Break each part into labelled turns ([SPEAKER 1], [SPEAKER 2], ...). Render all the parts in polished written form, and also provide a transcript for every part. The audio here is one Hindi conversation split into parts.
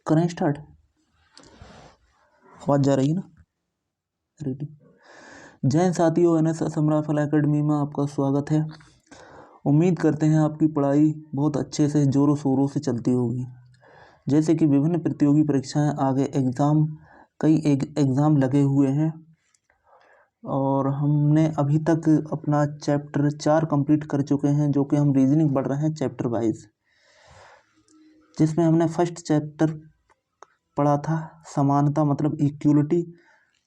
[SPEAKER 1] करें स्टार्ट। आवाज जा रही है ना? रेडी। जय साथियों, एनएसएस समराफल एकेडमी में आपका स्वागत है। उम्मीद करते हैं आपकी पढ़ाई बहुत अच्छे से जोरों शोरों से चलती होगी। जैसे कि विभिन्न प्रतियोगी परीक्षाएं आगे कई एग्ज़ाम लगे हुए हैं और हमने अभी तक अपना चैप्टर 4 कंप्लीट कर चुके हैं, जो कि हम रीजनिंग पढ़ रहे हैं चैप्टर वाइज, जिसमें हमने फर्स्ट चैप्टर पढ़ा था समानता मतलब इक्वलिटी।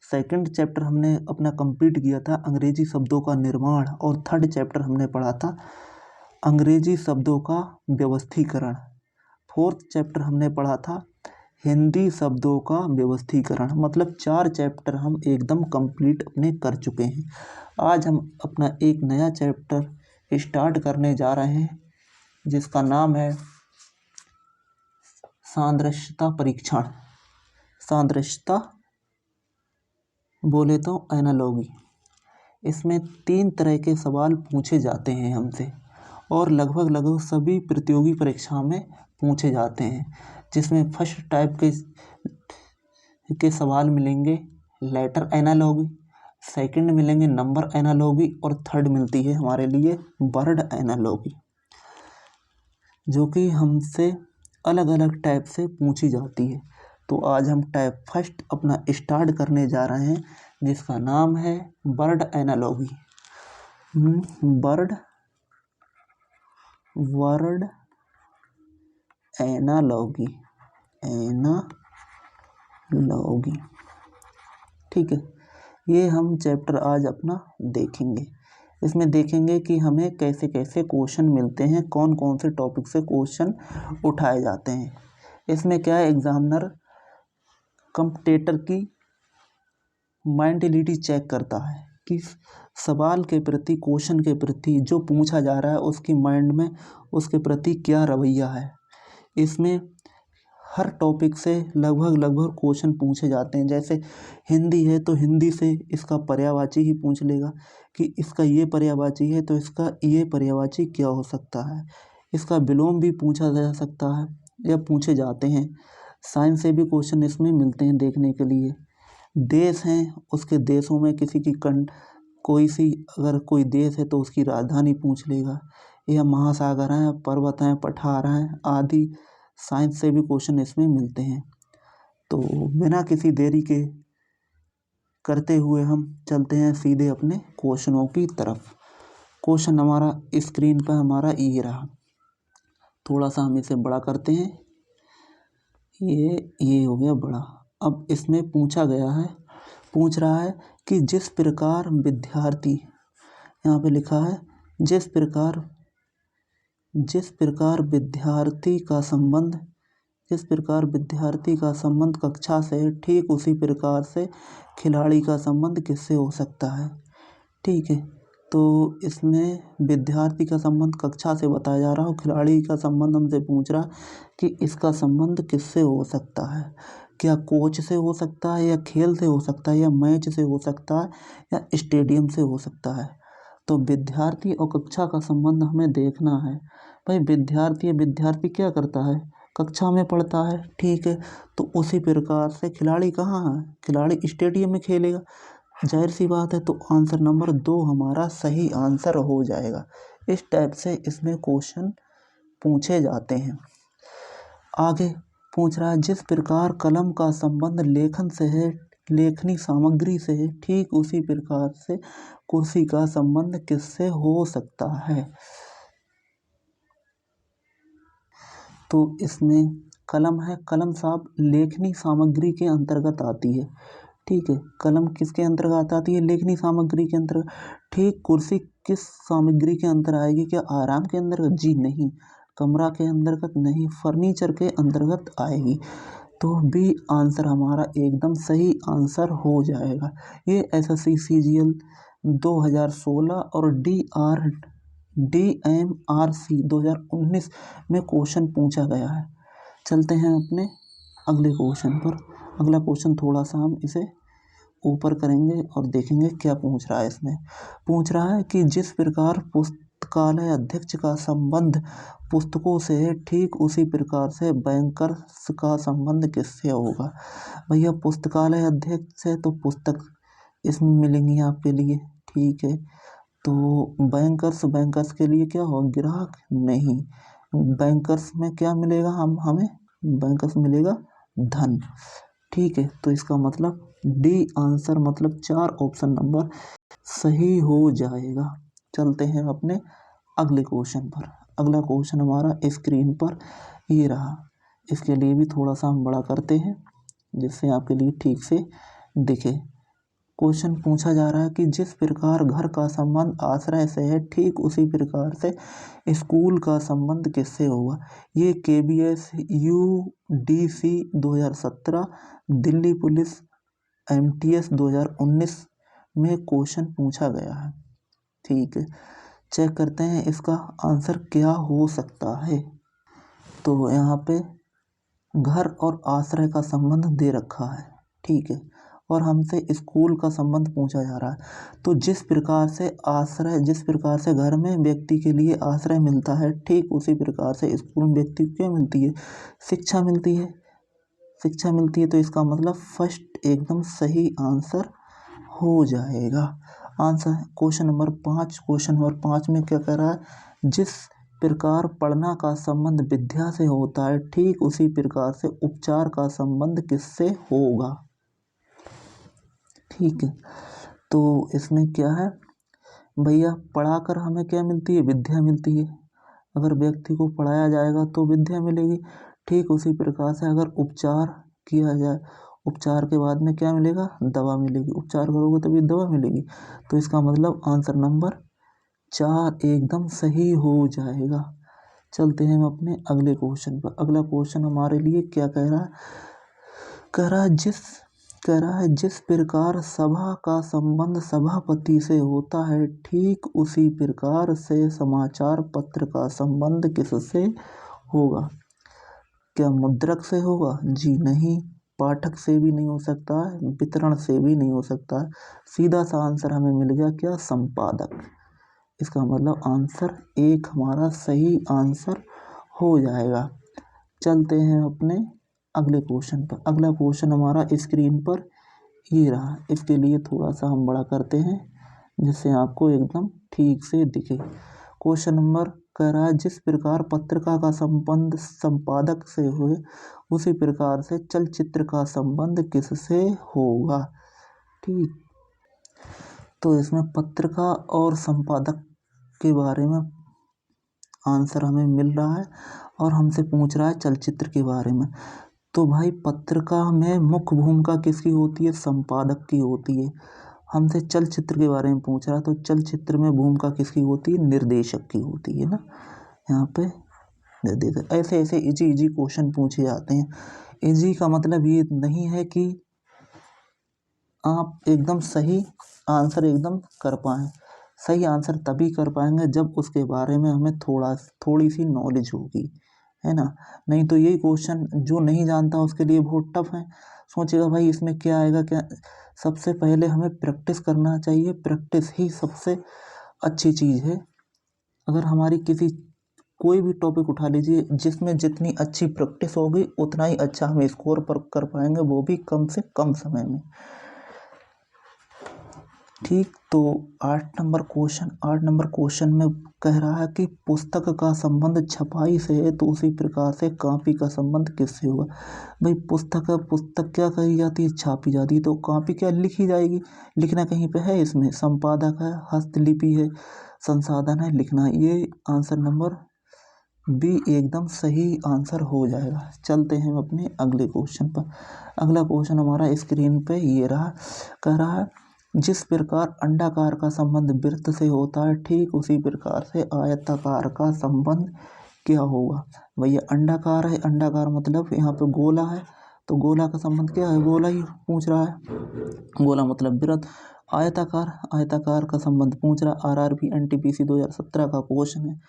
[SPEAKER 1] सेकंड चैप्टर हमने अपना कंप्लीट किया था अंग्रेजी शब्दों का निर्माण, और थर्ड चैप्टर हमने पढ़ा था अंग्रेजी शब्दों का व्यवस्थीकरण। फोर्थ चैप्टर हमने पढ़ा था हिंदी शब्दों का व्यवस्थीकरण। मतलब 4 चैप्टर हम एकदम कंप्लीट अपने कर चुके हैं। आज हम अपना एक नया चैप्टर स्टार्ट करने जा रहे हैं, जिसका नाम है सादृश्यता परीक्षण। सादृश्यता बोले तो एनालॉजी। इसमें 3 तरह के सवाल पूछे जाते हैं हमसे, और लगभग सभी प्रतियोगी परीक्षा में पूछे जाते हैं। जिसमें फर्स्ट टाइप के सवाल मिलेंगे लेटर एनालॉजी, सेकंड मिलेंगे नंबर एनालॉजी, और थर्ड मिलती है हमारे लिए वर्ड एनालॉजी, जो कि हमसे अलग अलग टाइप से पूछी जाती है। तो आज हम टाइप फर्स्ट अपना स्टार्ट करने जा रहे हैं, जिसका नाम है वर्ड एनालॉजी। वर्ड एनालॉजी ठीक है। ये हम चैप्टर आज अपना देखेंगे। इसमें देखेंगे कि हमें कैसे कैसे क्वेश्चन मिलते हैं, कौन कौन से टॉपिक से क्वेश्चन उठाए जाते हैं। इसमें क्या है, एग्जामिनर कॉम्पिटिटर की मेंटलिटी चेक करता है कि सवाल के प्रति, क्वेश्चन के प्रति जो पूछा जा रहा है उसकी माइंड में उसके प्रति क्या रवैया है। इसमें हर टॉपिक से लगभग क्वेश्चन पूछे जाते हैं। जैसे हिंदी है तो हिंदी से इसका पर्यायवाची ही पूछ लेगा कि इसका ये पर्यायवाची है तो इसका ये पर्यायवाची क्या हो सकता है। इसका विलोम भी पूछा जा सकता है या पूछे जाते हैं। साइंस से भी क्वेश्चन इसमें मिलते हैं देखने के लिए। देश हैं, उसके देशों में किसी की अगर कोई देश है तो उसकी राजधानी पूछ लेगा, या महासागर हैं, पर्वत हैं, पठार हैं आदि। साइंस से भी क्वेश्चन इसमें मिलते हैं। तो बिना किसी देरी के करते हुए हम चलते हैं सीधे अपने क्वेश्चनों की तरफ। क्वेश्चन हमारा स्क्रीन पर हमारा ये रहा। थोड़ा सा हम इसे बड़ा करते हैं। ये हो गया बड़ा। अब इसमें पूछ रहा है कि जिस प्रकार विद्यार्थी, यहाँ पे लिखा है जिस प्रकार विद्यार्थी का संबंध कक्षा से, ठीक उसी प्रकार से खिलाड़ी का संबंध किससे हो सकता है। ठीक है, तो इसमें विद्यार्थी का संबंध कक्षा से बताया जा रहा है, खिलाड़ी का संबंध हमसे पूछ रहा कि इसका संबंध किससे हो सकता है। क्या कोच से हो सकता है, या खेल से हो सकता है, या मैच से हो सकता है, या स्टेडियम से हो सकता है। तो विद्यार्थी और कक्षा का संबंध हमें देखना है। भाई विद्यार्थी क्या करता है, कक्षा में पढ़ता है। ठीक है, तो उसी प्रकार से खिलाड़ी कहाँ है, खिलाड़ी स्टेडियम में खेलेगा। जाहिर सी बात है, तो आंसर नंबर 2 हमारा सही आंसर हो जाएगा। इस टाइप से इसमें क्वेश्चन पूछे जाते हैं। आगे पूछ रहा है जिस प्रकार कलम का संबंध लेखन से है, लेखनी सामग्री से है, ठीक उसी प्रकार से कुर्सी का संबंध किससे हो सकता है। तो इसमें कलम है, कलम साहब लेखनी सामग्री के अंतर्गत आती है। ठीक है, कलम किसके अंतर्गत आती है, लेखनी सामग्री के अंतर्गत। ठीक, कुर्सी किस सामग्री के अंतर आएगी, क्या आराम के अंतर्गत? जी नहीं, कमरा के अंतर्गत नहीं, फर्नीचर के अंतर्गत आएगी। तो बी आंसर हमारा एकदम सही आंसर हो जाएगा। ये एसएससी CGL 2016 और DMRC 2019 में क्वेश्चन पूछा गया है। चलते हैं अपने अगले क्वेश्चन पर। अगला क्वेश्चन थोड़ा सा हम इसे ऊपर करेंगे और देखेंगे क्या पूछ रहा है। इसमें पूछ रहा है कि जिस प्रकार पुस्तकालय अध्यक्ष का संबंध पुस्तकों से है, ठीक उसी प्रकार से बैंकर्स का संबंध किससे होगा। भैया पुस्तकालय अध्यक्ष है तो पुस्तक इसमें मिलेंगी आपके लिए, ठीक है। तो बैंकर्स के लिए क्या हो, ग्राहक नहीं, बैंकर्स में क्या मिलेगा, हमें बैंकर्स मिलेगा धन, ठीक है। तो इसका मतलब डी आंसर, मतलब 4 ऑप्शन नंबर सही हो जाएगा। चलते हैं अपने अगले क्वेश्चन पर। अगला क्वेश्चन हमारा स्क्रीन पर ये रहा, इसके लिए भी थोड़ा सा हम बड़ा करते हैं जिससे आपके लिए ठीक से दिखे। क्वेश्चन पूछा जा रहा है कि जिस प्रकार घर का संबंध आश्रय से है, ठीक उसी प्रकार से स्कूल का संबंध किससे होगा। ये KBS UDC 2017, Delhi police MTS 2019 में क्वेश्चन पूछा गया है, ठीक है। चेक करते हैं इसका आंसर क्या हो सकता है। तो यहाँ पे घर और आश्रय का संबंध दे रखा है, ठीक है, और हमसे स्कूल का संबंध पूछा जा रहा है। तो जिस प्रकार से घर में व्यक्ति के लिए आश्रय मिलता है, ठीक उसी प्रकार से स्कूल में व्यक्ति को क्या मिलती है, शिक्षा मिलती है, शिक्षा मिलती है। तो इसका मतलब फर्स्ट एकदम सही आंसर हो जाएगा। आंसर क्वेश्चन नंबर 5 में क्या कह रहा है, जिस प्रकार पढ़ना का संबंध विद्या से होता है, ठीक उसी प्रकार से उपचार का संबंध किससे होगा, ठीक है। तो इसमें क्या है भैया, पढ़ाकर हमें क्या मिलती है, विद्या मिलती है। अगर व्यक्ति को पढ़ाया जाएगा तो विद्या मिलेगी, ठीक उसी प्रकार से अगर उपचार किया जाए, उपचार के बाद में क्या मिलेगा, दवा मिलेगी, उपचार करोगे तभी दवा मिलेगी। तो इसका मतलब आंसर नंबर 4 एकदम सही हो जाएगा। चलते हैं हम अपने अगले क्वेश्चन पर। अगला क्वेश्चन हमारे लिए क्या कह रहा है, कह रहा है जिस प्रकार सभा का संबंध सभापति से होता है, ठीक उसी प्रकार से समाचार पत्र का संबंध किससे होगा। क्या मुद्रक से होगा, जी नहीं, पाठक से भी नहीं हो सकता है, वितरण से भी नहीं हो सकता है, सीधा सा आंसर हमें मिल गया क्या, संपादक। इसका मतलब आंसर 1 हमारा सही आंसर हो जाएगा। चलते हैं अपने अगले क्वेश्चन पर। अगला क्वेश्चन हमारा स्क्रीन पर ये रहा, इसके लिए थोड़ा सा हम बड़ा करते हैं जिससे आपको एकदम ठीक से दिखे। क्वेश्चन नंबर कह रहा है, जिस प्रकार पत्रिका का संबंध संपादक से हुए, उसी प्रकार से चलचित्र का संबंध किससे होगा, ठीक। तो इसमें पत्रिका और संपादक के बारे में आंसर हमें मिल रहा है और हमसे पूछ रहा है चलचित्र के बारे में। तो भाई पत्रिका में मुख्य भूमिका किसकी होती है, संपादक की होती है। हमसे चलचित्र के बारे में पूछ रहा है तो चलचित्र में भूमिका किसकी होती है, निर्देशक की होती है ना। यहाँ पे निर्देशक, ऐसे ऐसे इजी क्वेश्चन पूछे जाते हैं। इजी का मतलब ये नहीं है कि आप एकदम सही आंसर एकदम कर पाएँ। सही आंसर तभी कर पाएंगे जब उसके बारे में हमें थोड़ी सी नॉलेज होगी, है ना। नहीं तो यही क्वेश्चन जो नहीं जानता उसके लिए बहुत टफ है, सोचेगा भाई इसमें क्या आएगा क्या। सबसे पहले हमें प्रैक्टिस करना चाहिए, प्रैक्टिस ही सबसे अच्छी चीज़ है। अगर हमारी कोई भी टॉपिक उठा लीजिए, जिसमें जितनी अच्छी प्रैक्टिस होगी उतना ही अच्छा हम स्कोर पर कर पाएंगे, वो भी कम से कम समय में, ठीक। तो 8 नंबर क्वेश्चन में कह रहा है कि पुस्तक का संबंध छपाई से है, तो उसी प्रकार से कॉपी का संबंध किससे होगा। भाई पुस्तक क्या कही जाती है, छापी जाती है, तो कॉपी क्या लिखी जाएगी, लिखना कहीं पे है, इसमें संपादक है, हस्तलिपि है, संसाधन है, लिखना। ये आंसर नंबर बी एकदम सही आंसर हो जाएगा। चलते हैं अपने अगले क्वेश्चन पर। अगला क्वेश्चन हमारा स्क्रीन पे ये रहा, कह रहा है जिस प्रकार अंडाकार का संबंध वृत्त से होता है, ठीक उसी प्रकार से आयताकार का संबंध क्या होगा। भैया अंडाकार है, अंडाकार मतलब यहाँ पे गोला है, तो गोला का संबंध क्या है, गोला ही पूछ रहा है, गोला मतलब वृत्त। आयताकार का संबंध पूछ रहा, RRB NTPC 2017 का क्वेश्चन है।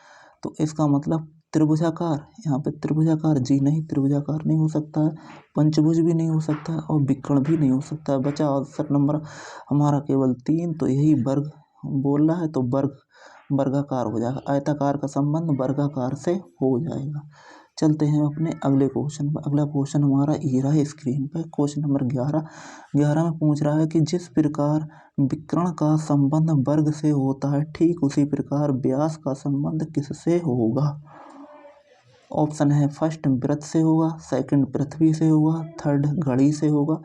[SPEAKER 1] तो इसका मतलब त्रिभुजाकार, यहाँ पे त्रिभुजाकार, जी नहीं, त्रिभुजाकार नहीं हो सकता है, पंचभुज भी नहीं हो सकता है, और विकर्ण भी नहीं हो सकता है। बचा आंसर नंबर हमारा केवल 3, तो यही वर्ग बोल रहा है, तो वर्ग वर्गाकार हो जाएगा, आयताकार का संबंध वर्गाकार से हो जाएगा। चलते हैं अपने अगले क्वेश्चन पर। अगला क्वेश्चन हमारा ये रहा है स्क्रीन पर, क्वेश्चन नंबर 11 में पूछ रहा है कि जिस प्रकार विकर्ण का संबंध वर्ग से होता है ठीक उसी प्रकार व्यास का संबंध किससे होगा। ऑप्शन है फर्स्ट वृत्त से होगा, सेकंड पृथ्वी से होगा, थर्ड घड़ी से होगा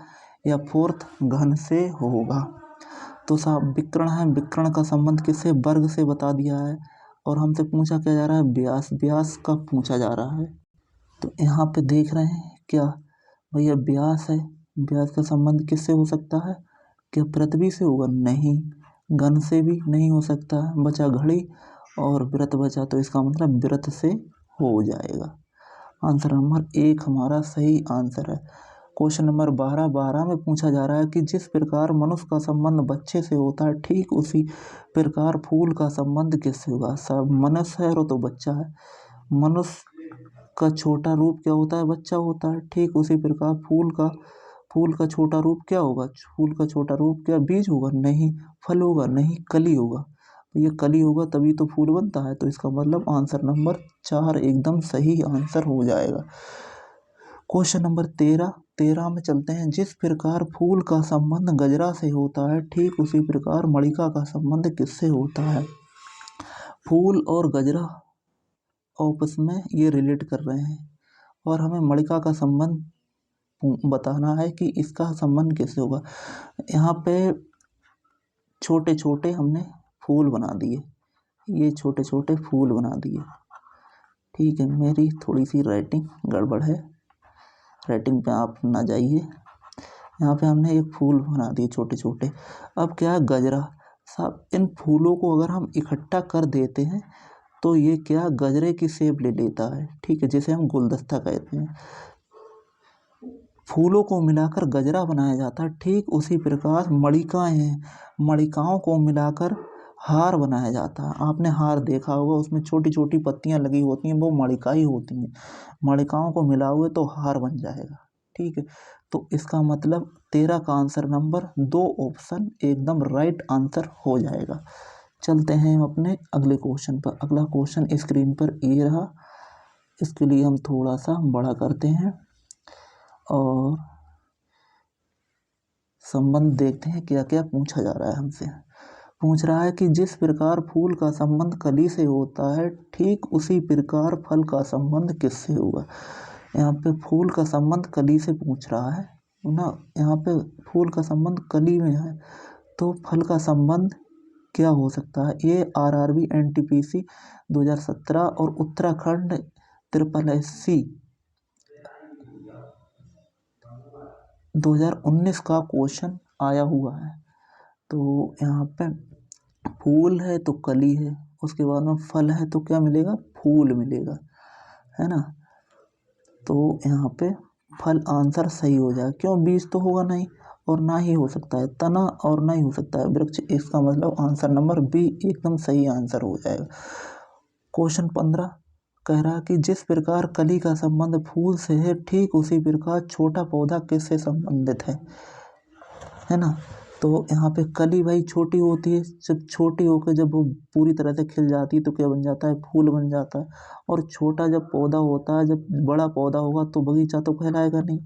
[SPEAKER 1] या फोर्थ घन से होगा। तो साहब विकर्ण है, विकर्ण का संबंध किससे, वर्ग से बता दिया है और हमसे पूछा क्या जा रहा है, व्यास, व्यास का पूछा जा रहा है। तो यहाँ पे देख रहे हैं क्या भैया व्यास है, व्यास का संबंध किससे हो सकता है, क्या पृथ्वी से होगा, नहीं, घन से भी नहीं हो सकता है, बचा घड़ी और वृत्त बचा, तो इसका मतलब वृत्त से हो जाएगा। आंसर नंबर 1 हमारा सही आंसर है। क्वेश्चन नंबर 12 में पूछा जा रहा है कि जिस प्रकार मनुष्य का संबंध बच्चे से होता है ठीक उसी प्रकार फूल का संबंध किससे होगा। सब मनुष्य है और तो बच्चा है, मनुष्य का छोटा रूप क्या होता है, बच्चा होता है, ठीक उसी प्रकार फूल का छोटा रूप क्या होगा, फूल का छोटा रूप क्या बीज होगा, नहीं, फल होगा, नहीं, कली होगा। तो ये कली होगा तभी तो फूल बनता है, तो इसका मतलब आंसर नंबर 4 एकदम सही आंसर हो जाएगा। क्वेश्चन नंबर 13 में चलते हैं। जिस प्रकार फूल का संबंध गजरा से होता है ठीक उसी प्रकार मणिका का संबंध किससे होता है। फूल और गजरा आपस में ये रिलेट कर रहे हैं और हमें मणिका का संबंध बताना है कि इसका संबंध कैसे होगा। यहाँ पे छोटे छोटे हमने फूल बना दिए, ये छोटे छोटे फूल बना दिए, ठीक है, मेरी थोड़ी सी राइटिंग गड़बड़ है, राइटिंग पे आप ना जाइए। यहाँ पे हमने एक फूल बना दिए छोटे छोटे। अब क्या है गजरा, साहब इन फूलों को अगर हम इकट्ठा कर देते हैं तो ये क्या गजरे की शेप ले लेता है, ठीक है, जिसे हम गुलदस्ता कहते हैं। फूलों को मिलाकर गजरा बनाया जाता है, ठीक उसी प्रकार मणिकाएं हैं, मणिकाओं को मिलाकर हार बनाया जाता है। आपने हार देखा होगा, उसमें छोटी छोटी पत्तियां लगी होती हैं, वो मणिका ही होती हैं। मणिकाओं को मिलाओगे तो हार बन जाएगा, ठीक है। तो इसका मतलब 13 का आंसर नंबर 2 ऑप्शन एकदम राइट आंसर हो जाएगा। चलते हैं अपने अगले क्वेश्चन पर। अगला क्वेश्चन स्क्रीन पर ये रहा, इसके लिए हम थोड़ा सा बड़ा करते हैं और संबंध देखते हैं क्या क्या पूछा जा रहा है हमसे। पूछ रहा है कि जिस प्रकार फूल का संबंध कली से होता है ठीक उसी प्रकार फल का संबंध किससे होगा। यहाँ पे फूल का संबंध कली से पूछ रहा है ना, यहाँ पे फूल का संबंध कली में है तो फल का संबंध क्या हो सकता है। ये RRB NTPC 2017 और उत्तराखंड SSSC 2019 का क्वेश्चन आया हुआ है। तो यहाँ पे फूल है तो कली है, उसके बाद में फल है तो क्या मिलेगा, फूल मिलेगा, है ना। तो यहाँ पे फल आंसर सही हो जाएगा, क्यों, बीज तो होगा नहीं और ना ही हो सकता है तना और ना ही हो सकता है वृक्ष, इसका मतलब आंसर नंबर बी एकदम सही आंसर हो जाएगा। क्वेश्चन 15 कह रहा कि जिस प्रकार कली का संबंध फूल से है ठीक उसी प्रकार छोटा पौधा किससे संबंधित है ना। तो यहाँ पे कली भाई छोटी होती है, जब छोटी होकर जब वो पूरी तरह से खिल जाती है तो क्या बन जाता है, फूल बन जाता है। और छोटा जब पौधा होता है, जब बड़ा पौधा होगा तो बगीचा तो कहलाएगा नहीं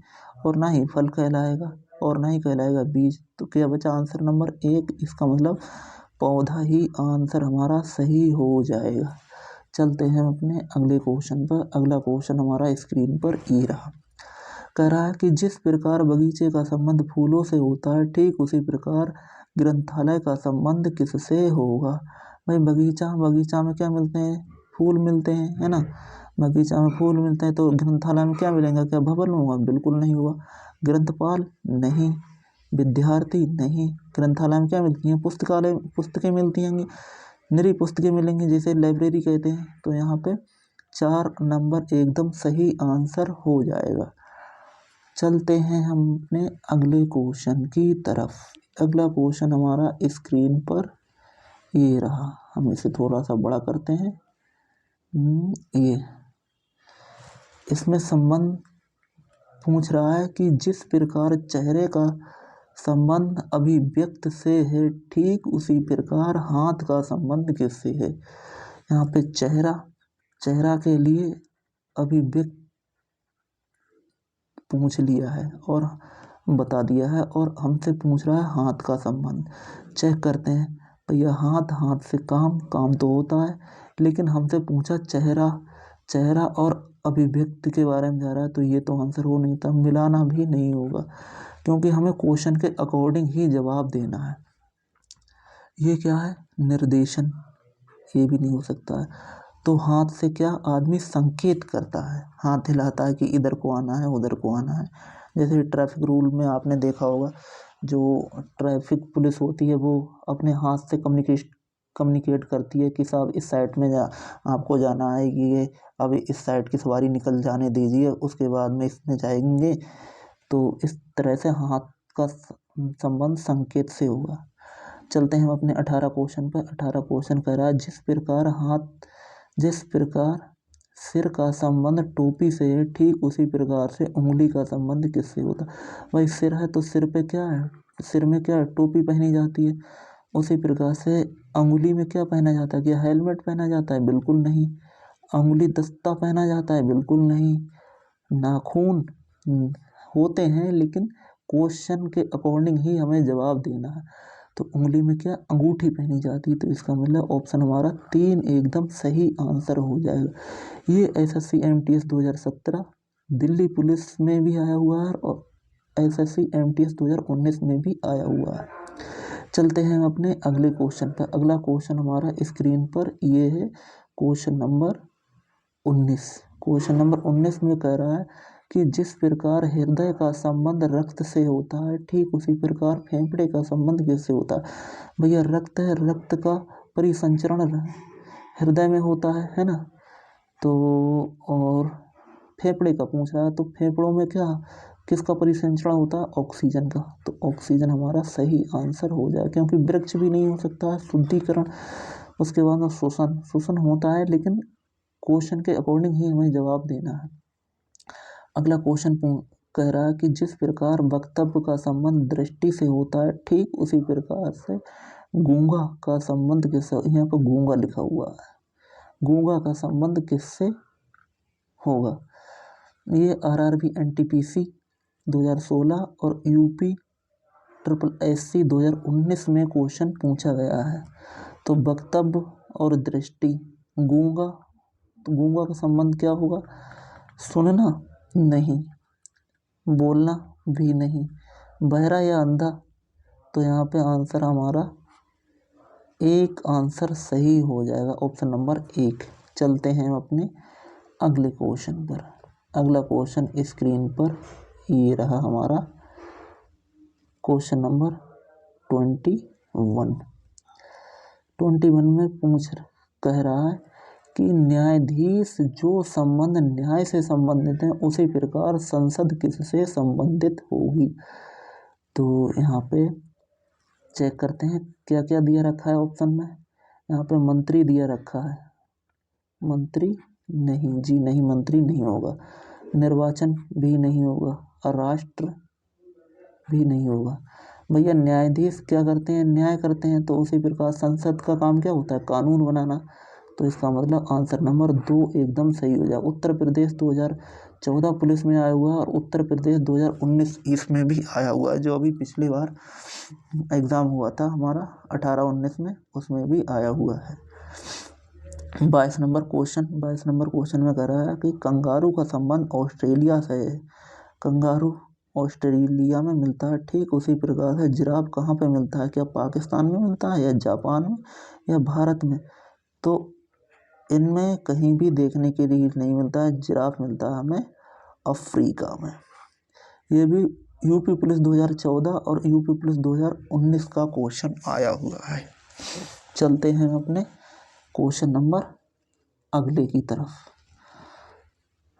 [SPEAKER 1] और ना ही फल कहलाएगा और ना ही कहलाएगा बीज। तो क्या बचा आंसर नंबर 1, इसका मतलब पौधा ही आंसर हमारा सही हो जाएगा। चलते हैं अपने अगले क्वेश्चन पर। अगला क्वेश्चन हमारा स्क्रीन पर ये रहा, कह रहा है कि जिस प्रकार बगीचे का संबंध फूलों से होता है ठीक उसी प्रकार ग्रंथालय का संबंध किससे होगा। भाई बगीचा में क्या मिलते हैं, फूल मिलते हैं, है ना। बगीचा में फूल मिलते हैं तो ग्रंथालय में क्या मिलेगा, क्या भवन होगा, बिल्कुल नहीं हुआ। ग्रंथपाल नहीं, विद्यार्थी नहीं। ग्रंथालय में क्या मिलती हैं, पुस्तकें मिलती हैं, निरी पुस्तकें मिलेंगी जिसे लाइब्रेरी कहते हैं। तो यहाँ पे 4 नंबर एकदम सही आंसर हो जाएगा। चलते हैं हम अपने अगले क्वेश्चन की तरफ। अगला क्वेश्चन हमारा स्क्रीन पर ये रहा, हम इसे थोड़ा सा बड़ा करते हैं। ये इसमें संबंध पूछ रहा है कि जिस प्रकार चेहरे का संबंध अभिव्यक्त से है, ठीक उसी प्रकार हाथ का संबंध किससे है। यहाँ पे चेहरा के लिए अभिव्यक्त पूछ लिया है और बता दिया है, और हमसे पूछ रहा है हाथ का संबंध। चेक करते हैं भैया, हाथ से काम तो होता है, लेकिन हमसे पूछा चेहरा और अभिव्यक्ति के बारे में जा रहा है, तो ये तो आंसर हो नहीं था, मिलाना भी नहीं होगा, क्योंकि हमें क्वेश्चन के अकॉर्डिंग ही जवाब देना है। ये क्या है, निर्देशन, ये भी नहीं हो सकता है। तो हाथ से क्या आदमी संकेत करता है, हाथ हिलाता है कि इधर को आना है, उधर को आना है। जैसे ट्रैफिक रूल में आपने देखा होगा, जो ट्रैफिक पुलिस होती है वो अपने हाथ से कम्युनिकेट करती है कि साहब इस साइड में आपको जाना है, कि ये अभी इस साइड की सवारी निकल जाने दीजिए, उसके बाद में इसमें जाएंगे। तो इस तरह से हाथ का संबंध संकेत से होगा। चलते हैं हम अपने 18 क्वेश्चन पर। 18 क्वेश्चन कह रहा है, जिस प्रकार सिर का संबंध टोपी से है, ठीक उसी प्रकार से उंगली का संबंध किससे होता। भाई सिर है तो सिर पे क्या है, सिर में क्या है, टोपी पहनी जाती है। उसी प्रकार से अंगुली में क्या पहना जाता है, क्या हेलमेट पहना जाता है, बिल्कुल नहीं। अंगुली दस्ता पहना जाता है, बिल्कुल नहीं। नाखून होते हैं, लेकिन क्वेश्चन के अकॉर्डिंग ही हमें जवाब देना है। तो उंगली में क्या, अंगूठी पहनी जाती है। तो इसका मतलब ऑप्शन हमारा 3 एकदम सही आंसर हो जाएगा। ये SSC MTS 2017 दिल्ली पुलिस में भी आया हुआ है, और SSC MTS 2019 में भी आया हुआ है। चलते हैं अपने अगले क्वेश्चन पर। अगला क्वेश्चन हमारा स्क्रीन पर ये है, क्वेश्चन नंबर 19। क्वेश्चन नंबर 19 में कह रहा है कि जिस प्रकार हृदय का संबंध रक्त से होता है, ठीक उसी प्रकार फेफड़े का संबंध किससे होता है। भैया रक्त है, रक्त का परिसंचरण हृदय में होता है ना। तो और फेफड़े का पूछ रहा है, तो फेफड़ों में क्या, किसका परिसंचरण होता है, ऑक्सीजन का। तो ऑक्सीजन हमारा सही आंसर हो जाए, क्योंकि वृक्ष भी नहीं हो सकता है, शुद्धिकरण, उसके बाद में शोषण होता है, लेकिन क्वेश्चन के अकॉर्डिंग ही हमें जवाब देना है। अगला क्वेश्चन कह रहा है कि जिस प्रकार वक्तव्य का संबंध दृष्टि से होता है, ठीक उसी प्रकार से गूंगा का संबंध किससे। यहाँ पर गूंगा लिखा हुआ है, गूंगा का संबंध किससे होगा। ये RRB NTPC 2016 और UP SSC 2019 में क्वेश्चन पूछा गया है। तो वक्तव्य और दृष्टि, गूंगा, तो गूंगा का संबंध क्या होगा, सुनना नहीं, बोलना भी नहीं, बहरा या अंधा। तो यहाँ पे आंसर हमारा एक आंसर सही हो जाएगा, ऑप्शन नंबर 1। चलते हैं अपने अगले क्वेश्चन पर। अगला क्वेश्चन स्क्रीन पर ये रहा हमारा क्वेश्चन नंबर 21 में कह रहा है कि न्यायाधीश जो संबंध न्याय से संबंधित है, उसी प्रकार संसद किससे संबंधित होगी। तो यहाँ पे चेक करते हैं क्या क्या दिया रखा है ऑप्शन में। यहाँ पे मंत्री दिया रखा है, मंत्री नहीं, जी नहीं, मंत्री नहीं होगा। निर्वाचन भी नहीं होगा, और राष्ट्र भी नहीं होगा। भैया न्यायाधीश क्या करते हैं, न्याय करते हैं, तो उसी प्रकार संसद का काम क्या होता है, कानून बनाना। तो इसका मतलब आंसर नंबर 2 एकदम सही हो जाए। उत्तर प्रदेश 2014 पुलिस में आया हुआ है, और उत्तर प्रदेश 2019 इसमें भी आया हुआ है, जो अभी पिछली बार एग्ज़ाम हुआ था हमारा 18-19 में, उसमें भी आया हुआ है। 22 नंबर क्वेश्चन में कह रहा है कि कंगारू का संबंध ऑस्ट्रेलिया से है। कंगारू ऑस्ट्रेलिया में मिलता है, ठीक उसी प्रकार से जिराफ कहाँ पे मिलता है, क्या पाकिस्तान में मिलता है, या जापान में, या भारत में। तो इनमें कहीं भी देखने के लिए नहीं मिलता है, जिराफ मिलता है हमें अफ्रीका में। ये भी UP पुलिस 2014 और UP पुलिस 2019 का क्वेश्चन आया हुआ है। चलते हैं अपने क्वेश्चन नंबर अगले की तरफ।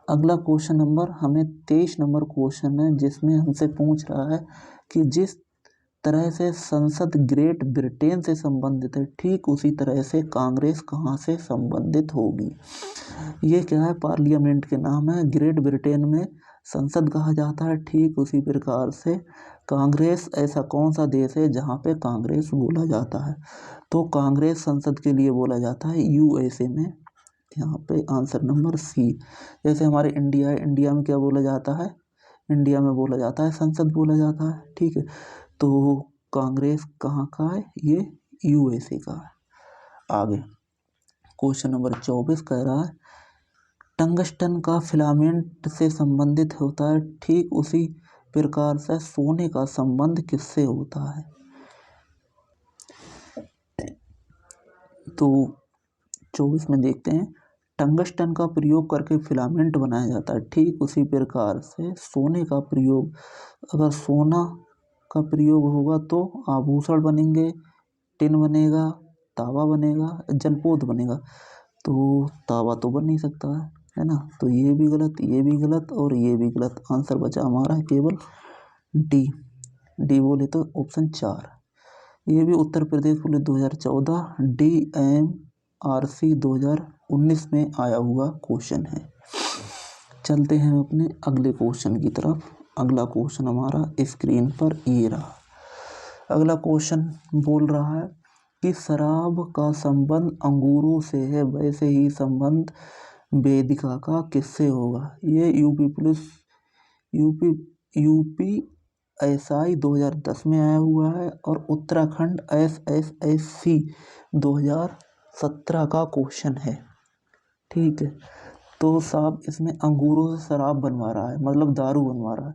[SPEAKER 1] अगला क्वेश्चन नंबर हमें 23 नंबर क्वेश्चन है, जिसमें हमसे पूछ रहा है कि जिस तरह से संसद ग्रेट ब्रिटेन से संबंधित है, ठीक उसी तरह से कांग्रेस कहाँ से संबंधित होगी। ये क्या है, पार्लियामेंट के नाम है। ग्रेट ब्रिटेन में संसद कहा जाता है, ठीक उसी प्रकार से कांग्रेस ऐसा कौन सा देश है जहाँ पे कांग्रेस बोला जाता है, तो कांग्रेस संसद के लिए बोला जाता है यूएसए में। यहाँ पे आंसर नंबर सी। जैसे हमारे इंडिया है, इंडिया में क्या बोला जाता है, इंडिया में बोला जाता है संसद बोला जाता है, ठीक है। तो कांग्रेस कहाँ का है, ये यूएसए का है। आगे क्वेश्चन नंबर 24 कह रहा है टंगस्टन का फिलामेंट से संबंधित होता है, ठीक उसी प्रकार से सोने का संबंध किससे होता है। तो 24 में देखते हैं टंगस्टन का प्रयोग करके फिलामेंट बनाया जाता है, ठीक उसी प्रकार से सोने का प्रयोग, अगर सोना का प्रयोग होगा तो आभूषण बनेंगे, टिन बनेगा, तावा बनेगा, जलपोत बनेगा। तो तावा तो बन नहीं सकता है ना, तो ये भी गलत, ये भी गलत और ये भी गलत। आंसर बचा हमारा केवल डी। डी बोले तो ऑप्शन 4। ये भी उत्तर प्रदेश पुलिस 2014 DMRC 2019 में आया हुआ क्वेश्चन है। चलते हैं अपने अगले क्वेश्चन की तरफ। अगला क्वेश्चन हमारा स्क्रीन पर ये रहा। अगला क्वेश्चन बोल रहा है कि शराब का संबंध अंगूरों से है, वैसे ही संबंध वेदिका का किससे होगा। ये यूपीएसआई 2010 में आया हुआ है और उत्तराखंड SSSC 2017 का क्वेश्चन है, ठीक है। तो साहब इसमें अंगूरों से शराब बनवा रहा है, मतलब दारू बनवा रहा है।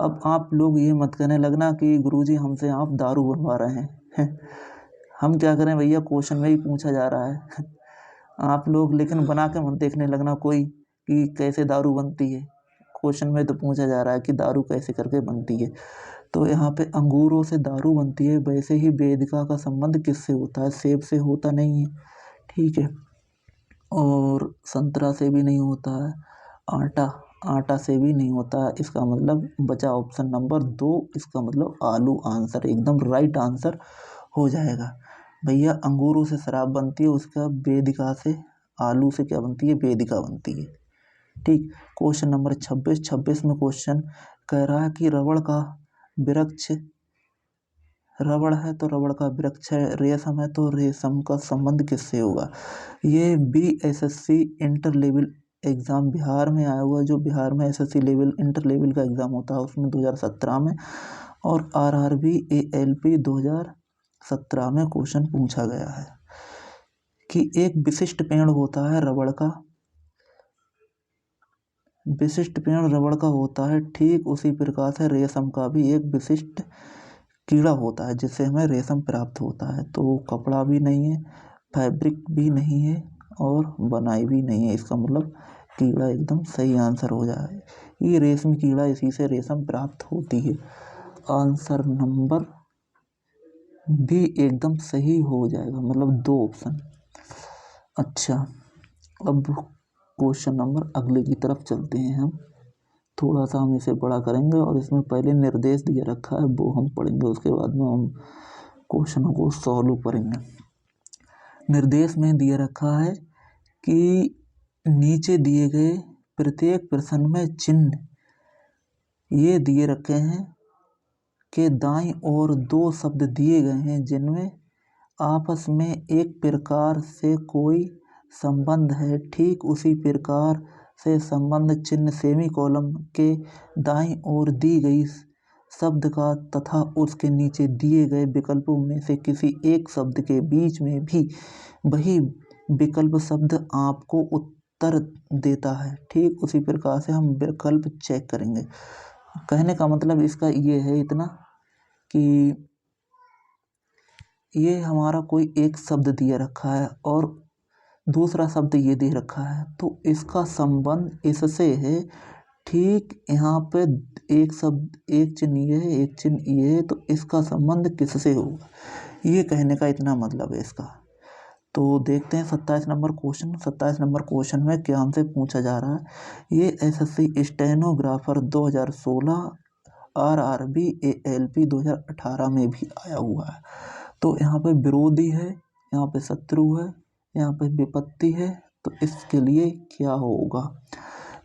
[SPEAKER 1] अब आप लोग ये मत कहने लगना कि गुरुजी हमसे आप दारू बनवा रहे हैं हम क्या करें भैया, क्वेश्चन में ही पूछा जा रहा है आप लोग लेकिन बना के मत देखने लगना कोई कि कैसे दारू बनती है। क्वेश्चन में तो पूछा जा रहा है कि दारू कैसे करके बनती है। तो यहाँ पे अंगूरों से दारू बनती है, वैसे ही वेदिका का संबंध किससे होता है, सेब से होता नहीं है, ठीक है, और संतरा से भी नहीं होता है, आटा से भी नहीं होता है। इसका मतलब बचा ऑप्शन नंबर 2, इसका मतलब आलू। आंसर एकदम राइट आंसर हो जाएगा भैया। अंगूरों से शराब बनती है, उसका वेदिका से, आलू से क्या बनती है, वेदिका बनती है, ठीक। क्वेश्चन नंबर 26 में क्वेश्चन कह रहा है कि रबड़ का वृक्ष, रबड़ है तो रबड़ का वृक्ष है, रेशम है तो रेशम का संबंध किससे होगा। ये BSSC inter level exam Bihar में आया हुआ है, जो बिहार में SSC लेवल इंटर लेवल का एग्ज़ाम होता है उसमें 2017 में, और RRB ALP 2017 में क्वेश्चन पूछा गया है कि एक विशिष्ट पेड़ होता है रबड़ का, विशिष्ट पेड़ रबड़ का होता है, ठीक उसी प्रकार से रेशम का भी एक विशिष्ट कीड़ा होता है जिससे हमें रेशम प्राप्त होता है। तो कपड़ा भी नहीं है, फैब्रिक भी नहीं है और बनाई भी नहीं है, इसका मतलब कीड़ा एकदम सही आंसर हो जाए। ये रेशमी कीड़ा, इसी से रेशम प्राप्त होती है। आंसर नंबर भी एकदम सही हो जाएगा, मतलब 2 ऑप्शन। अच्छा, अब क्वेश्चन नंबर अगले की तरफ चलते हैं। हम थोड़ा सा हम इसे बड़ा करेंगे और इसमें पहले निर्देश दिया रखा है वो हम पढ़ेंगे, उसके बाद में हम क्वेश्चनों को सॉल्व करेंगे। निर्देश में दिया रखा है कि नीचे दिए गए प्रत्येक प्रश्न में चिन्ह ये दिए रखे हैं कि दाईं ओर 2 शब्द दिए गए हैं जिनमें आपस में एक प्रकार से कोई संबंध है, ठीक उसी प्रकार से संबंध चिन्ह सेमीकोलन के दाईं ओर दी गई शब्द का तथा उसके नीचे दिए गए विकल्पों में से किसी एक शब्द के बीच में भी वही विकल्प शब्द आपको उत्तर देता है, ठीक उसी प्रकार से हम विकल्प चेक करेंगे। कहने का मतलब इसका ये है इतना कि ये हमारा कोई एक शब्द दिया रखा है और दूसरा शब्द ये दे रखा है, तो इसका संबंध इससे है, ठीक यहाँ पे एक शब्द, एक चिन्ह ये है, एक चिन्ह ये है, तो इसका संबंध किससे होगा, ये कहने का इतना मतलब है इसका। तो देखते हैं 27 नंबर क्वेश्चन। 27 नंबर क्वेश्चन में क्या हमसे पूछा जा रहा है, ये SSC स्टेनोग्राफर 2016 RRB ALP 2018 में भी आया हुआ है। तो यहाँ पे विरोधी है, यहाँ पे शत्रु है, यहाँ पे विपत्ति है, तो इसके लिए क्या होगा?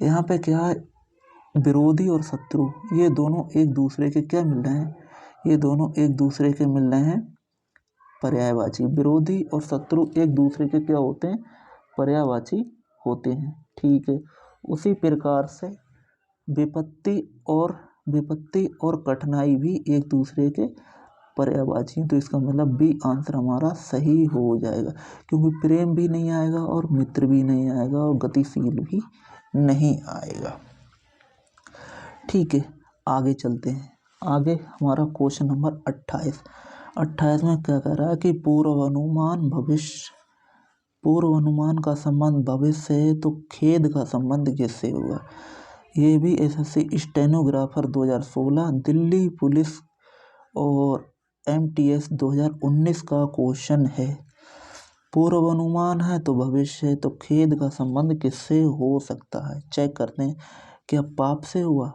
[SPEAKER 1] यहाँ पे क्या है, विरोधी और शत्रु ये दोनों एक दूसरे के क्या मिल रहे हैं? ये दोनों एक दूसरे के मिल रहे हैं पर्यायवाची। विरोधी और शत्रु एक दूसरे के क्या होते हैं? पर्यायवाची होते हैं। ठीक है, उसी प्रकार से विपत्ति और कठिनाई भी एक दूसरे के पर्यायवाची। तो इसका मतलब बी आंसर हमारा सही हो जाएगा, क्योंकि प्रेम भी नहीं आएगा और मित्र भी नहीं आएगा और गतिशील भी नहीं आएगा। ठीक है, आगे चलते हैं। आगे हमारा क्वेश्चन नंबर 28 में क्या कह रहा है कि पूर्व अनुमान का संबंध भविष्य से है, तो खेद का संबंध किससे होगा? ये भी एसएससी स्टेनोग्राफर 2016, दिल्ली पुलिस और MTS 2019 का क्वेश्चन है। पूर्व अनुमान है तो भविष्य है, तो खेद का संबंध किससे हो सकता है? चेक करते हैं, क्या पाप से हुआ,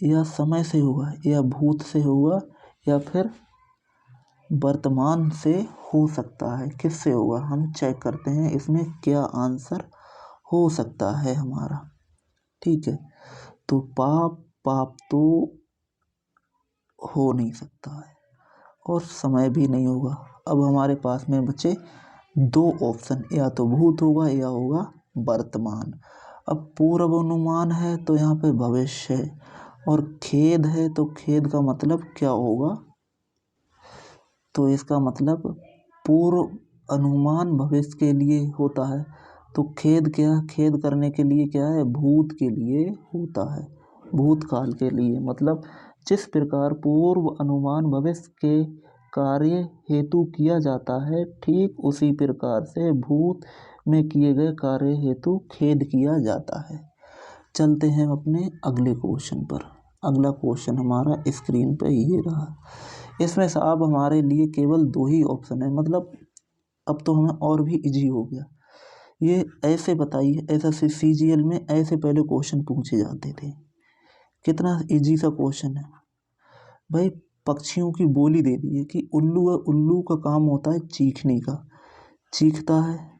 [SPEAKER 1] या समय से हुआ, या भूत से हुआ, या फिर वर्तमान से हो सकता है? किससे होगा? हम चेक करते हैं इसमें क्या आंसर हो सकता है हमारा। ठीक है, तो पाप तो हो नहीं सकता है और समय भी नहीं होगा। अब हमारे पास में बचे दो ऑप्शन, या तो भूत होगा या होगा वर्तमान। अब पूर्व अनुमान है तो यहाँ पे भविष्य है, और खेद है तो खेद का मतलब क्या होगा? तो इसका मतलब पूर्व अनुमान भविष्य के लिए होता है, तो खेद करने के लिए क्या है? भूत के लिए होता है, भूतकाल के लिए। मतलब जिस प्रकार पूर्व अनुमान भविष्य के कार्य हेतु किया जाता है, ठीक उसी प्रकार से भूत में किए गए कार्य हेतु खेद किया जाता है। चलते हैं अपने अगले क्वेश्चन पर। अगला क्वेश्चन हमारा स्क्रीन पे ये रहा। इसमें से अब हमारे लिए केवल दो ही ऑप्शन है, मतलब अब तो हमें और भी इजी हो गया। ये ऐसे बताइए, ऐसा CGL में ऐसे पहले क्वेश्चन पूछे जाते थे। कितना इजी सा क्वेश्चन है भाई। पक्षियों की बोली दे दी है कि उल्लू है, उल्लू का काम होता है चीखने का, चीखता है।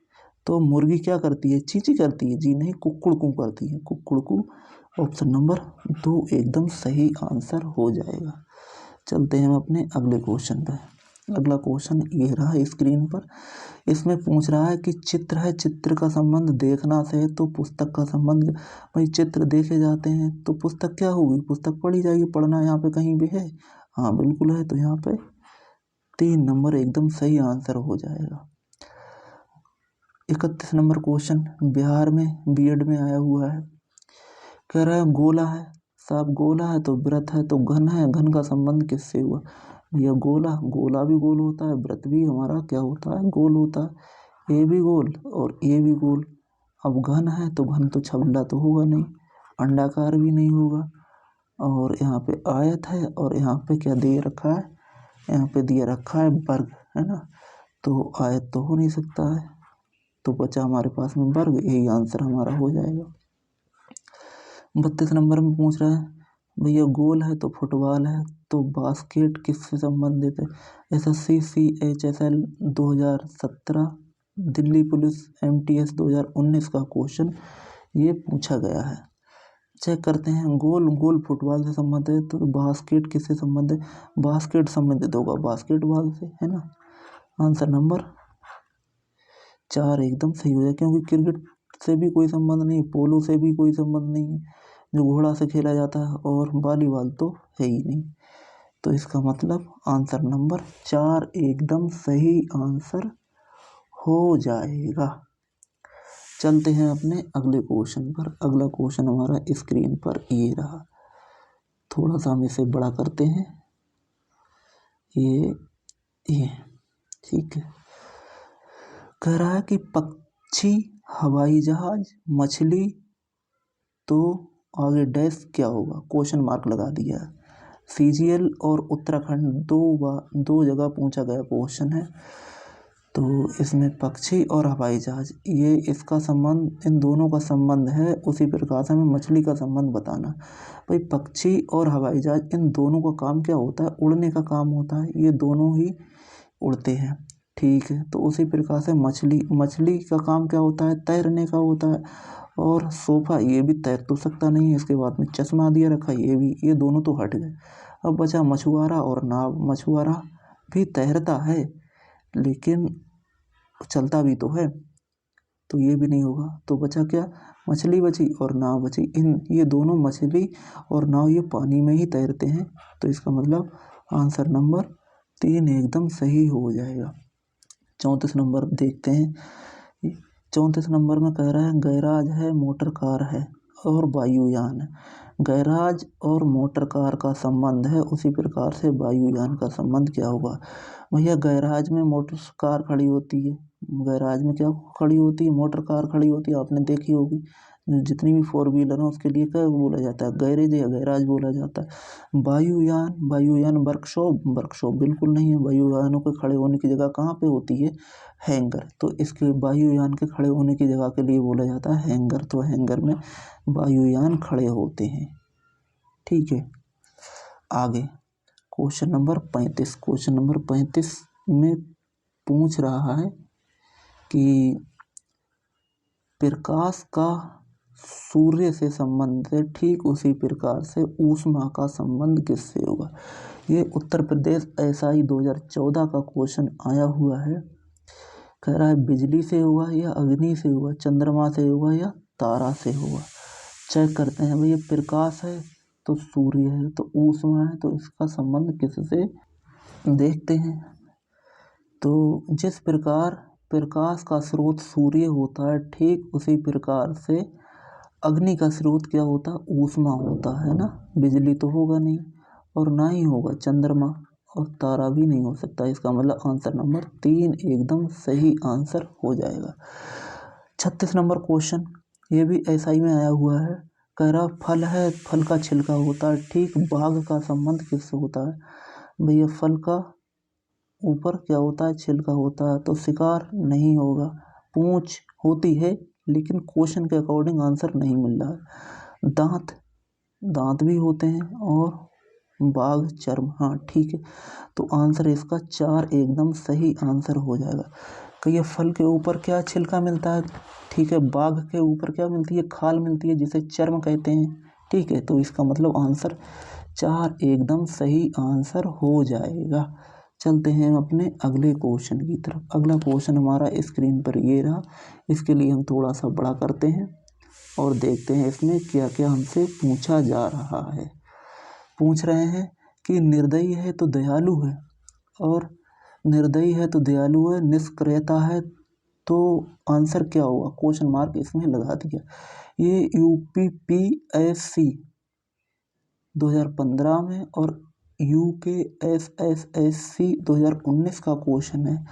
[SPEAKER 1] तो मुर्गी क्या करती है? चींची करती है? जी नहीं, कुक्कुड़कू करती है, कुक्कुड़कू। ऑप्शन नंबर 2 एकदम सही आंसर हो जाएगा। चलते हैं हम अपने अगले क्वेश्चन पे। अगला क्वेश्चन ये रहा स्क्रीन पर। इसमें पूछ रहा है कि चित्र है, चित्र का संबंध देखना से है, तो पुस्तक का संबंध। भाई चित्र देखे जाते हैं तो पुस्तक क्या होगी? पुस्तक पढ़ी जाएगी। पढ़ना यहाँ पे कहीं भी है? हाँ बिल्कुल है, तो यहाँ पे 3 नंबर एकदम सही आंसर हो जाएगा। 31 नंबर क्वेश्चन बिहार में बीएड में आया हुआ है। कह रहा है गोला है, साहब गोला है तो व्रत है, तो घन है, घन का संबंध किससे हुआ? भैया गोला भी गोल होता है, व्रत भी हमारा क्या होता है? गोल होता है। ये भी गोल और ये भी गोल। अब घन है तो घन तो छबला तो होगा नहीं, अंडाकार भी नहीं होगा, और यहाँ पे आयत है, और यहाँ पे क्या दिए रखा है? यहाँ पे दिया रखा है वर्ग, है ना? तो आयत तो हो नहीं सकता है, तो बचा हमारे पास में वर्ग। यही आंसर हमारा हो जाएगा। 32 नंबर में पूछ रहा है भैया गोल है तो फुटबॉल है, तो बास्केट किससे संबंधित है? SSC CHSL 2017, Delhi police MTS 2019 का क्वेश्चन ये पूछा गया है। चेक करते हैं। गोल फुटबॉल से संबंधित है, तो बास्केट किससे संबंधित है? बास्केट संबंधित होगा बास्केटबॉल से, है ना? आंसर नंबर 4 एकदम सही हो जाए, क्योंकि क्रिकेट से भी कोई संबंध नहीं, पोलो से भी कोई संबंध नहीं है जो घोड़ा से खेला जाता है, और वॉलीबॉल तो है ही नहीं। तो इसका मतलब आंसर नंबर 4 एकदम सही आंसर हो जाएगा। चलते हैं अपने अगले क्वेश्चन पर। अगला क्वेश्चन हमारा स्क्रीन पर ये रहा। थोड़ा सा हम इसे बड़ा करते हैं। ये ठीक है। कह रहा है कि पक्षी, हवाई जहाज, मछली, तो आगे डैश क्या होगा? क्वेश्चन मार्क लगा दिया है। CGL और उत्तराखंड दो जगह पूछा गया क्वेश्चन है। तो इसमें पक्षी और हवाई जहाज, ये इसका संबंध, इन दोनों का संबंध है। उसी प्रकार से हमें मछली का संबंध बताना। भाई पक्षी और हवाई जहाज, इन दोनों का काम क्या होता है? उड़ने का काम होता है। ये दोनों ही उड़ते हैं, ठीक है। तो उसी प्रकार से मछली का काम क्या होता है? तैरने का होता है। और सोफा, ये भी तैर तो सकता नहीं है। इसके बाद में चश्मा दिया रखा, ये दोनों तो हट गए। अब बचा मछुआरा और नाव। मछुआरा भी तैरता है लेकिन चलता भी तो है, तो ये भी नहीं होगा। तो बचा क्या? मछली बची और नाव बची। ये दोनों, मछली और नाव, ये पानी में ही तैरते हैं। तो इसका मतलब आंसर नंबर 3 एकदम सही हो जाएगा। 34 नंबर देखते हैं। 34 नंबर में कह रहा है गैराज है, मोटर कार है और वायुयान है। गैराज और मोटर कार का संबंध है, उसी प्रकार से वायुयान का संबंध क्या होगा? भैया गैराज में मोटर कार खड़ी होती है। गैराज में क्या खड़ी होती है? मोटर कार खड़ी होती है, आपने देखी होगी। जितनी भी 4 व्हीलर है उसके लिए क्या बोला जाता है? गैरेज या गैराज बोला जाता है। वायुयान वर्कशॉप बिल्कुल नहीं है। वायुयानों के खड़े होने की जगह कहाँ पे होती है? हैंगर। तो इसके वायुयान के खड़े होने की जगह के लिए बोला जाता है हैंगर। तो हैंगर में वायुयान खड़े होते हैं, ठीक है। आगे क्वेश्चन नंबर 35। क्वेश्चन नंबर 35 में पूछ रहा है कि प्रकाश का सूर्य से संबंध है, ठीक उसी प्रकार से ऊष्मा का संबंध किससे होगा? ये उत्तर प्रदेश SI 2014 का क्वेश्चन आया हुआ है। कह रहा है बिजली से होगा या अग्नि से होगा, चंद्रमा से होगा या तारा से होगा। चेक करते हैं। भाई ये प्रकाश है तो सूर्य है, तो ऊष्मा है तो इसका संबंध किससे देखते हैं। तो जिस प्रकार प्रकाश का स्रोत सूर्य होता है, ठीक उसी प्रकार से अग्नि का स्रोत क्या होता है? ऊष्मा होता है ना। बिजली तो होगा नहीं और ना ही होगा चंद्रमा, और तारा भी नहीं हो सकता। इसका मतलब आंसर नंबर 3 एकदम सही आंसर हो जाएगा। 36 नंबर क्वेश्चन, ये भी SI में आया हुआ है। कह रहा फल है, फल का छिलका होता है, ठीक बाघ का संबंध किससे होता है? भैया फल का ऊपर क्या होता है? छिलका होता है, तो शिकार नहीं होगा। पूंछ होती है लेकिन क्वेश्चन के अकॉर्डिंग आंसर नहीं मिल रहा है। दांत भी होते हैं और बाघ चर्म, हाँ ठीक है। तो आंसर इसका 4 एकदम सही आंसर हो जाएगा। कहिए फल के ऊपर क्या छिलका मिलता है? ठीक है। बाघ के ऊपर क्या मिलती है? खाल मिलती है, जिसे चर्म कहते हैं, ठीक है। तो इसका मतलब आंसर 4 एकदम सही आंसर हो जाएगा। चलते हैं अपने अगले क्वेश्चन की तरफ। अगला क्वेश्चन हमारा स्क्रीन पर ये रहा। इसके लिए हम थोड़ा सा बड़ा करते हैं और देखते हैं इसमें क्या क्या हमसे पूछा जा रहा है। पूछ रहे हैं कि निर्दयी है तो दयालु है, और निर्दयी है तो दयालु है, निष्क्रियता है तो आंसर क्या होगा? क्वेश्चन मार्क इसमें लगा दिया। ये UPPSC 2015 में और UKSSSC 2019 का क्वेश्चन है।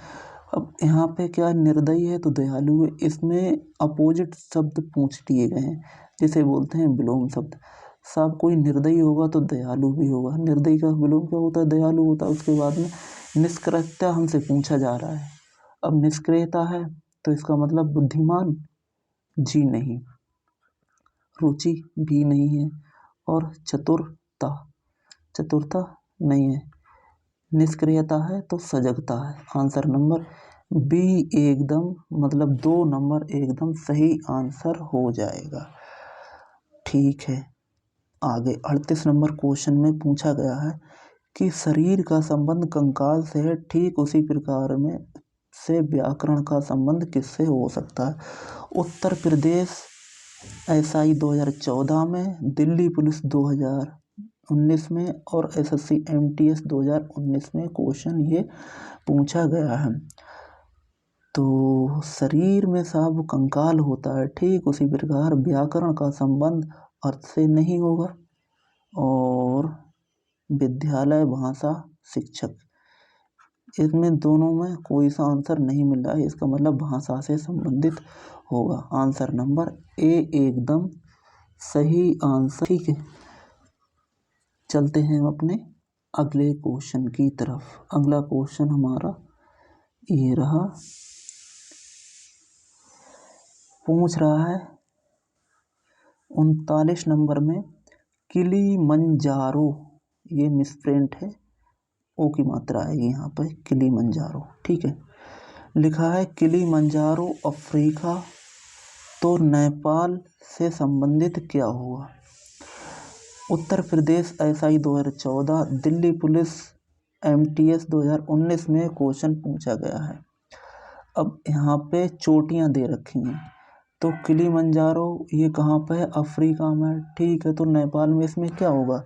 [SPEAKER 1] अब यहाँ पे क्या निर्दयी है तो दयालु है, इसमें अपोजिट शब्द पूछ लिए गए हैं, जिसे बोलते हैं विलोम शब्द। सब कोई निर्दयी होगा तो दयालु भी होगा। निर्दयी का विलोम क्या होता है? दयालु होता है। उसके बाद में निष्क्रियता हमसे पूछा जा रहा है। अब निष्क्रियता है तो इसका मतलब बुद्धिमान जी नहीं, रुचि भी नहीं है, और चतुरता नहीं है। निष्क्रियता है तो सजगता है। आंसर नंबर B एकदम, मतलब 2 नंबर एकदम सही आंसर हो जाएगा, ठीक है। आगे 38 नंबर क्वेश्चन में पूछा गया है कि शरीर का संबंध कंकाल से है, ठीक उसी प्रकार में से व्याकरण का संबंध किससे हो सकता है? उत्तर प्रदेश SI 2014 में, दिल्ली पुलिस 2019 में और SSC MTS 2019 में क्वेश्चन ये पूछा गया है। तो शरीर में सब कंकाल होता है, ठीक उसी प्रकार व्याकरण का संबंध अर्थ से नहीं होगा, और विद्यालय भाषा शिक्षक, इसमें दोनों में कोई सा आंसर नहीं मिल रहा है। इसका मतलब भाषा से संबंधित होगा। आंसर नंबर A एकदम सही आंसर, ठीक है। चलते हैं अपने अगले क्वेश्चन की तरफ। अगला क्वेश्चन हमारा ये रहा, पूछ रहा है 39 नंबर में किलिमंजारो, ये मिसप्रिंट है, ओ की मात्रा आएगी यहाँ पर, किलिमंजारो, ठीक है। लिखा है किलिमंजारो अफ्रीका, तो नेपाल से संबंधित क्या हुआ? Uttar Pradesh SI 2014, Delhi police MTS 2019 में क्वेश्चन पूछा गया है। अब यहाँ पे चोटियाँ दे रखी हैं, तो किलिमंजारो ये कहाँ पे है? अफ्रीका में, ठीक है। तो नेपाल में इसमें क्या होगा?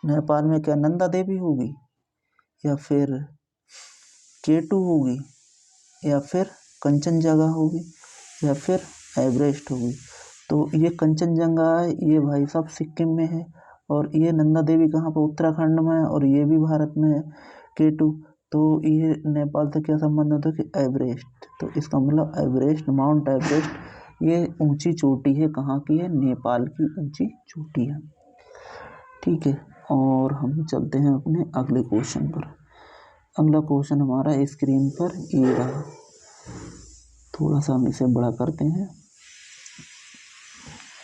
[SPEAKER 1] नेपाल में क्या नंदा देवी होगी, या फिर केटू होगी, या फिर कंचनजंगा होगी, या फिर एवरेस्ट होगी? तो ये कंचनजंगा है, ये भाई साहब सिक्किम में है, और ये नंदा देवी कहाँ पर? उत्तराखंड में है, और ये भी भारत में है, केटू। तो ये नेपाल से क्या संबंध होता है कि एवरेस्ट, तो इसका मतलब एवरेस्ट, माउंट एवरेस्ट ये ऊंची चोटी है, कहाँ की है? नेपाल की ऊंची चोटी है, ठीक है। और हम चलते हैं अपने अगले क्वेश्चन पर। अगला क्वेश्चन हमारा स्क्रीन पर ये रहा, थोड़ा सा हम इसे बड़ा करते हैं।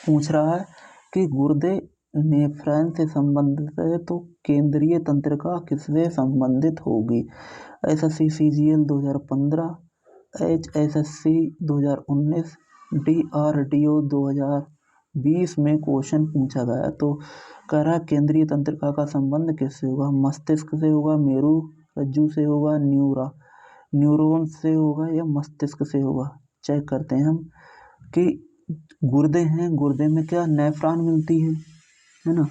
[SPEAKER 1] पूछ रहा है कि गुर्दे नेफ्रॉन से संबंधित है, तो केंद्रीय तंत्रिका किससे संबंधित होगी? एसएससी सीजीएल 2015, एचएसएससी 2019, डीआरडीओ 2020 में क्वेश्चन पूछा गया। तो कह रहा है केंद्रीय तंत्रिका का संबंध किससे होगा? मस्तिष्क से होगा, मेरु रज्जु से होगा, न्यूरॉन से होगा, या मस्तिष्क से होगा? चेक करते हैं हम कि गुर्दे हैं, गुर्दे में क्या नेफ्रॉन मिलती है ना।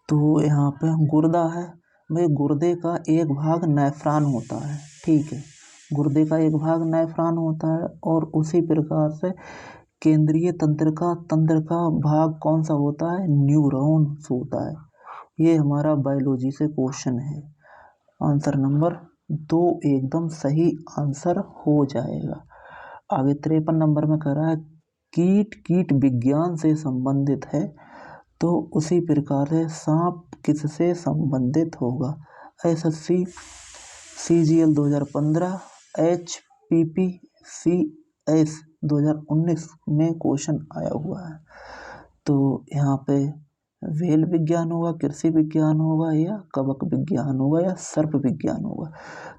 [SPEAKER 1] तो यहाँ पे गुर्दा है भाई, गुर्दे का एक भाग नेफ्रॉन होता है, ठीक है, गुर्दे का एक भाग नेफ्रॉन होता है। और उसी प्रकार से केंद्रीय तंत्रिका, तंत्र का भाग कौन सा होता है? न्यूरॉन्स होता है। ये हमारा बायोलॉजी से क्वेश्चन है। आंसर नंबर 2 एकदम सही आंसर हो जाएगा। आगे 53 नंबर में कह रहा है कीट विज्ञान से संबंधित है, तो उसी प्रकार से सांप किससे संबंधित होगा? एसएससी सीजीएल 2015, एचपीपीसीएस 2019 में क्वेश्चन आया हुआ है। तो यहाँ पे वेल विज्ञान होगा, कृषि विज्ञान होगा, या कवक विज्ञान होगा, या सर्प विज्ञान होगा?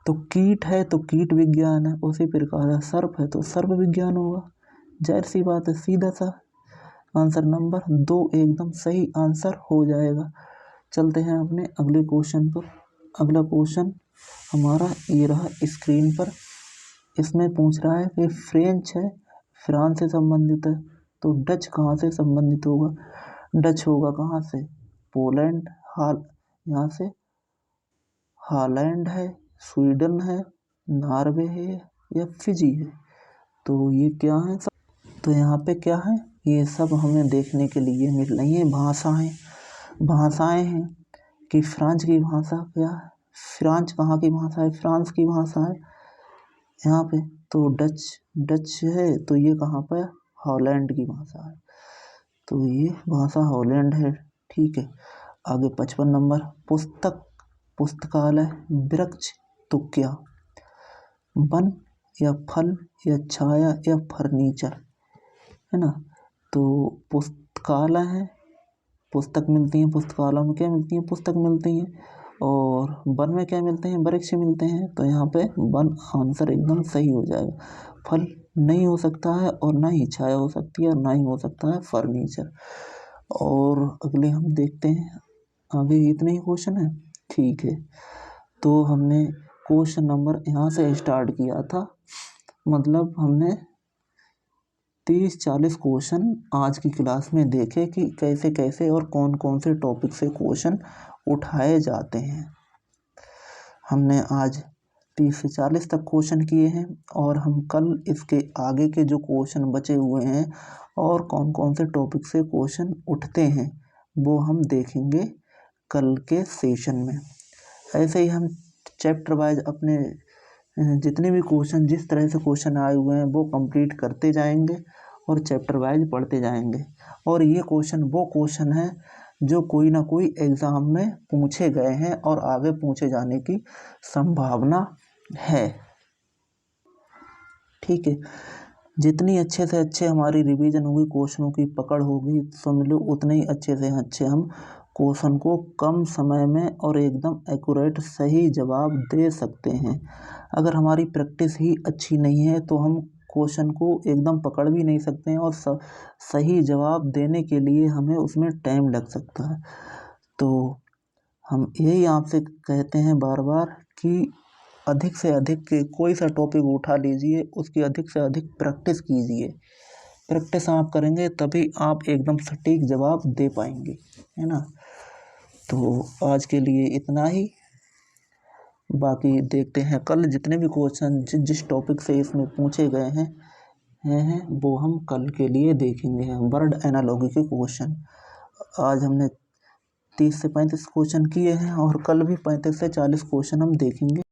[SPEAKER 1] तो कीट है तो कीट विज्ञान है, उसी प्रकार से सर्प है तो सर्प विज्ञान होगा। जाहिर सी बात है, सीधा सा आंसर नंबर 2 एकदम सही आंसर हो जाएगा। चलते हैं अपने अगले क्वेश्चन पर। अगला क्वेश्चन हमारा ये रहा स्क्रीन पर। इसमें पूछ रहा है कि फ्रेंच है, फ्रांस से संबंधित है, तो डच कहाँ से संबंधित होगा? डच होगा कहाँ से? पोलैंड, यहाँ से हॉलैंड है, स्वीडन है, नॉर्वे है, या फिजी है? तो ये क्या है सब? तो यहाँ पे क्या है? ये सब हमें देखने के लिए मिल रही है भाषाएं हैं कि फ्रांस की भाषा क्या है? फ्रांस कहाँ की भाषा है? फ्रांस की भाषा है यहाँ पे। तो डच है, तो ये कहाँ पर? हॉलैंड की भाषा है, तो ये भाषा हॉलैंड है, ठीक है। आगे 55 नंबर, पुस्तकालय, वृक्ष तो क्या? वन, या फल, या छाया, या फर्नीचर, है ना। तो पुस्तकालय है, पुस्तक मिलती है, पुस्तकालय में क्या मिलती है? पुस्तक मिलती है। और वन में क्या मिलते हैं? वृक्ष मिलते हैं, तो यहाँ पे वन आंसर एकदम सही हो जाएगा। फल नहीं हो सकता है, और ना ही छाया हो सकती है, और ना ही हो सकता है फर्नीचर। और अगले हम देखते हैं, आगे इतने ही क्वेश्चन है, ठीक है। तो हमने क्वेश्चन नंबर यहाँ से स्टार्ट किया था, मतलब हमने 30-40 क्वेश्चन आज की क्लास में देखे कि कैसे कैसे और कौन कौन से टॉपिक से क्वेश्चन उठाए जाते हैं। हमने आज 30 से 40 तक क्वेश्चन किए हैं, और हम कल इसके आगे के जो क्वेश्चन बचे हुए हैं और कौन कौन से टॉपिक से क्वेश्चन उठते हैं वो हम देखेंगे कल के सेशन में। ऐसे ही हम चैप्टर वाइज अपने जितने भी क्वेश्चन, जिस तरह से क्वेश्चन आए हुए हैं वो कंप्लीट करते जाएंगे और चैप्टर वाइज पढ़ते जाएंगे। और ये क्वेश्चन वो क्वेश्चन है जो कोई ना कोई एग्ज़ाम में पूछे गए हैं और आगे पूछे जाने की संभावना है। ठीक है। जितनी अच्छे से अच्छे हमारी रिवीजन होगी, क्वेश्चनों की पकड़ होगी, समझ लो उतने ही अच्छे से अच्छे हम क्वेश्चन को कम समय में और एकदम एक्यूरेट सही जवाब दे सकते हैं। अगर हमारी प्रैक्टिस ही अच्छी नहीं है तो हम क्वेश्चन को एकदम पकड़ भी नहीं सकते हैं और सही जवाब देने के लिए हमें उसमें टाइम लग सकता है। तो हम यही आपसे कहते हैं बार बार कि अधिक से अधिक कोई सा टॉपिक उठा लीजिए, उसकी अधिक से अधिक प्रैक्टिस कीजिए। प्रैक्टिस आप करेंगे तभी आप एकदम सटीक जवाब दे पाएंगे, है ना। तो आज के लिए इतना ही, बाकी देखते हैं कल जितने भी क्वेश्चन जिस टॉपिक से इसमें पूछे गए हैं वो हम कल के लिए देखेंगे। वर्ड एनालॉजी के क्वेश्चन आज हमने 30 से 35 क्वेश्चन किए हैं और कल भी 35 से 40 क्वेश्चन हम देखेंगे।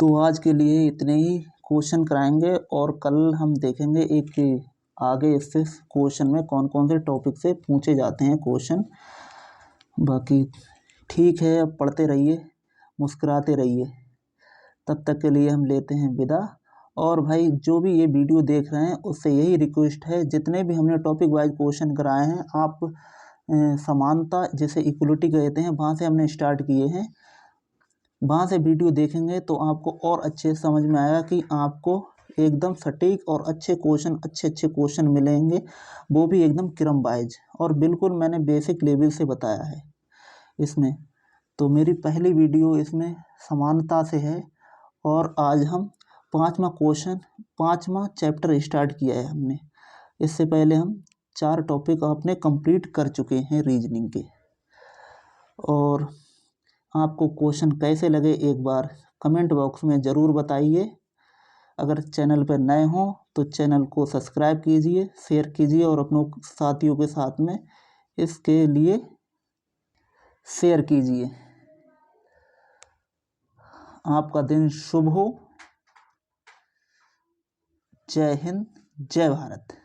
[SPEAKER 1] तो आज के लिए इतने ही क्वेश्चन कराएंगे और कल हम देखेंगे एक आगे इससे क्वेश्चन में कौन कौन से टॉपिक से पूछे जाते हैं क्वेश्चन। बाकी ठीक है, अब पढ़ते रहिए, मुस्कुराते रहिए। तब तक के लिए हम लेते हैं विदा। और भाई जो भी ये वीडियो देख रहे हैं उससे यही रिक्वेस्ट है, जितने भी हमने टॉपिक वाइज क्वेश्चन कराए हैं आप समानता जैसे इक्वलिटी कहते हैं वहाँ से हमने स्टार्ट किए हैं, वहाँ से वीडियो देखेंगे तो आपको और अच्छे समझ में आएगा कि आपको एकदम सटीक और अच्छे क्वेश्चन मिलेंगे, वो भी एकदम क्रम वाइज। और बिल्कुल मैंने बेसिक लेवल से बताया है इसमें। तो मेरी पहली वीडियो इसमें समानता से है और आज हम पाँचवा चैप्टर स्टार्ट किया है हमने। इससे पहले हम 4 टॉपिक आपने कंप्लीट कर चुके हैं रीजनिंग के। और आपको क्वेश्चन कैसे लगे एक बार कमेंट बॉक्स में ज़रूर बताइए। अगर चैनल पर नए हों तो चैनल को सब्सक्राइब कीजिए, शेयर कीजिए और अपनों साथियों के साथ में इसके लिए शेयर कीजिए। आपका दिन शुभ हो। जय हिंद, जय भारत।